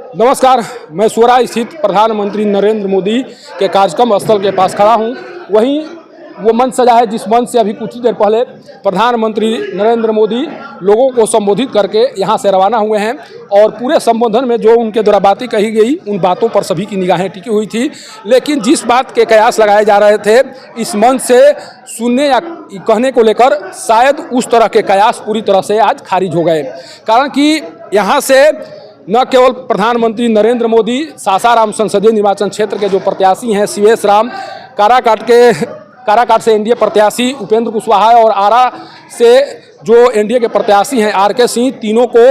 नमस्कार, मैं स्वराज स्थित प्रधानमंत्री नरेंद्र मोदी के कार्यक्रम स्थल के पास खड़ा हूं। वहीं वो मंच सजा है जिस मंच से अभी कुछ ही देर पहले प्रधानमंत्री नरेंद्र मोदी लोगों को संबोधित करके यहां से रवाना हुए हैं और पूरे संबोधन में जो उनके द्वारा बातें कही गई उन बातों पर सभी की निगाहें टिकी हुई थी। लेकिन जिस बात के कयास लगाए जा रहे थे इस मंच से सुनने या कहने को लेकर शायद उस तरह के कयास पूरी तरह से आज खारिज हो गए। कारण कि यहाँ से न केवल प्रधानमंत्री नरेंद्र मोदी सासाराम संसदीय निर्वाचन क्षेत्र के जो प्रत्याशी हैं शिवेश राम, काराकाट से एनडीए प्रत्याशी उपेंद्र कुशवाहा और आरा से जो एनडीए के प्रत्याशी हैं आर के सिंह, तीनों को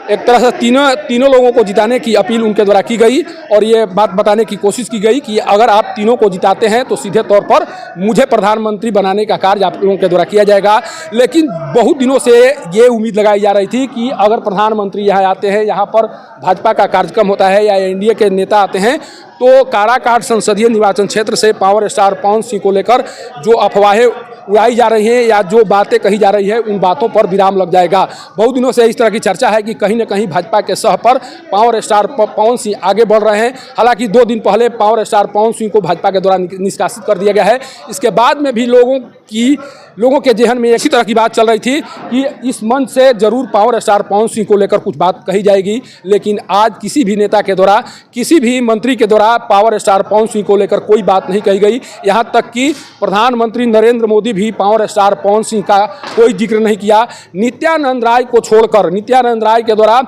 एक तरह से तीनों लोगों को जिताने की अपील उनके द्वारा की गई और ये बात बताने की कोशिश की गई कि अगर आप तीनों को जिताते हैं तो सीधे तौर पर मुझे प्रधानमंत्री बनाने का कार्य आप लोगों के द्वारा किया जाएगा। लेकिन बहुत दिनों से ये उम्मीद लगाई जा रही थी कि अगर प्रधानमंत्री यहाँ आते हैं, यहाँ पर भाजपा का कार्यक्रम होता है या एनडीए के नेता आते हैं तो काराकाट संसदीय निर्वाचन क्षेत्र से पावर स्टार पवन सिंह को लेकर जो अफवाहें उड़ाई जा रही हैं या जो बातें कही जा रही है उन बातों पर विराम लग जाएगा। बहुत दिनों से इस तरह की चर्चा है कि कहीं न कहीं भाजपा के सह पर पावर स्टार पवन सिंह आगे बढ़ रहे हैं। हालांकि 2 दिन पहले पावर स्टार पवन सिंह को भाजपा के द्वारा निष्कासित कर दिया गया है। इसके बाद में भी लोगों के जहन में इसी तरह की बात चल रही थी कि इस मंच से जरूर पावर स्टार पवन सिंह को लेकर कुछ बात कही जाएगी। लेकिन आज किसी भी नेता के द्वारा, किसी भी मंत्री के द्वारा पावर स्टार पवन सिंह को लेकर कोई बात नहीं कही गई। यहाँ तक कि प्रधानमंत्री नरेंद्र मोदी भी पावर स्टार पवन सिंह का कोई जिक्र नहीं किया। नित्यानंद राय को छोड़कर नित्यानंद राय के द्वारा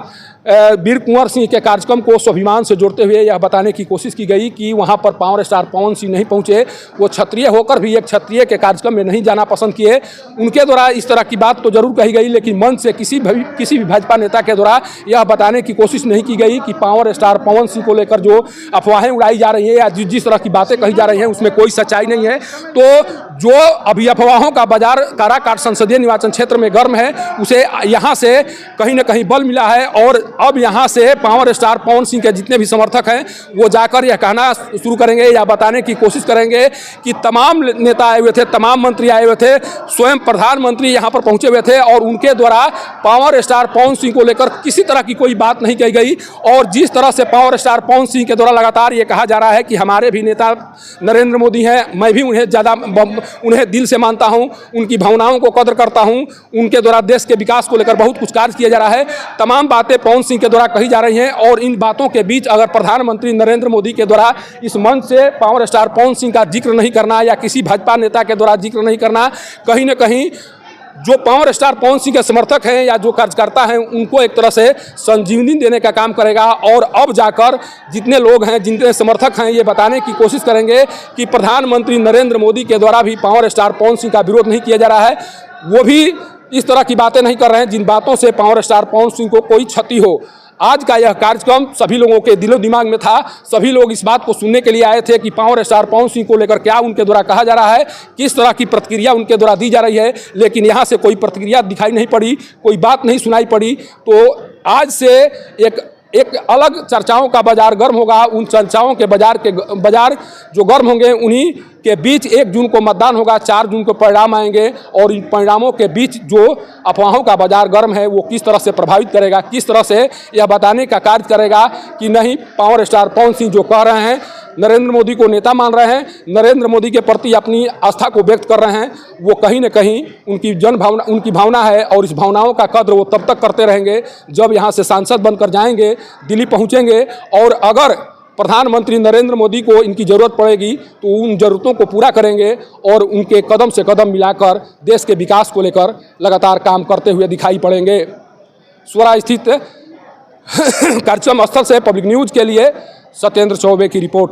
वीर कुंवर सिंह के कार्यक्रम को स्वाभिमान से जोड़ते हुए यह बताने की कोशिश की गई कि वहां पर पावर स्टार पवन सिंह नहीं पहुंचे, वो क्षत्रिय होकर भी एक क्षत्रिय के कार्यक्रम में नहीं जाना पसंद किए। उनके द्वारा इस तरह की बात तो जरूर कही गई, लेकिन मंच से किसी भी भाजपा नेता के द्वारा यह बताने की कोशिश नहीं की गई कि पावर स्टार पवन सिंह को लेकर जो अफवाहें उड़ाई जा रही है या जिस तरह की बातें कही जा रही हैं उसमें कोई सच्चाई नहीं है। तो जो अभी अफवाहों का बाजार काराकाट संसदीय निर्वाचन क्षेत्र में गर्म है उसे यहाँ से कहीं न कहीं बल मिला है और अब यहाँ से पावर स्टार पवन सिंह के जितने भी समर्थक हैं वो जाकर यह कहना शुरू करेंगे या बताने की कोशिश करेंगे कि तमाम नेता आए हुए थे, तमाम मंत्री आए हुए थे, स्वयं प्रधानमंत्री यहाँ पर पहुँचे हुए थे और उनके द्वारा पावर स्टार पवन सिंह को लेकर किसी तरह की कोई बात नहीं कही गई। और जिस तरह से पावर स्टार पवन सिंह के द्वारा लगातार ये कहा जा रहा है कि हमारे भी नेता नरेंद्र मोदी हैं, मैं भी उन्हें दिल से मानता हूं, उनकी भावनाओं को कदर करता हूं, उनके द्वारा देश के विकास को लेकर बहुत कुछ कार्य किया जा रहा है। तमाम बातें पवन सिंह के द्वारा कही जा रही हैं और इन बातों के बीच अगर प्रधानमंत्री नरेंद्र मोदी के द्वारा इस मंच से पावर स्टार पवन सिंह का जिक्र नहीं करना या किसी भाजपा नेता के द्वारा जिक्र नहीं करना, कहीं न कहीं जो पावर स्टार पवन सिंह के समर्थक हैं या जो कार्यकर्ता हैं उनको एक तरह से संजीवनी देने का काम करेगा। और अब जाकर जितने लोग हैं, जितने समर्थक हैं, ये बताने की कोशिश करेंगे कि प्रधानमंत्री नरेंद्र मोदी के द्वारा भी पावर स्टार पवन सिंह का विरोध नहीं किया जा रहा है। वो भी इस तरह की बातें नहीं कर रहे हैं जिन बातों से पावर स्टार पवन सिंह को कोई क्षति हो। आज का यह कार्यक्रम सभी लोगों के दिलो दिमाग में था। सभी लोग इस बात को सुनने के लिए आए थे कि पावर स्टार पवन सिंह को लेकर क्या उनके द्वारा कहा जा रहा है, किस तरह की प्रतिक्रिया उनके द्वारा दी जा रही है। लेकिन यहाँ से कोई प्रतिक्रिया दिखाई नहीं पड़ी, कोई बात नहीं सुनाई पड़ी। तो आज से एक अलग चर्चाओं का बाजार गर्म होगा। उन चर्चाओं के बाजार जो गर्म होंगे उन्हीं के बीच 1 जून को मतदान होगा, 4 जून को परिणाम आएंगे और इन परिणामों के बीच जो अफवाहों का बाजार गर्म है वो किस तरह से प्रभावित करेगा, किस तरह से यह बताने का कार्य करेगा कि नहीं पावर स्टार पवन सिंह जो कह रहे हैं, नरेंद्र मोदी को नेता मान रहे हैं, नरेंद्र मोदी के प्रति अपनी आस्था को व्यक्त कर रहे हैं, वो कहीं न कहीं उनकी भावना है और इस भावनाओं का कद्र वो तब तक करते रहेंगे जब यहाँ से सांसद बनकर जाएंगे, दिल्ली पहुँचेंगे और अगर प्रधानमंत्री नरेंद्र मोदी को इनकी ज़रूरत पड़ेगी तो उन ज़रूरतों को पूरा करेंगे और उनके कदम से कदम मिलाकर देश के विकास को लेकर लगातार काम करते हुए दिखाई पड़ेंगे। स्वराज स्थित कार्यक्रम स्थल से पब्लिक न्यूज़ के लिए सत्येंद्र चौबे की रिपोर्ट।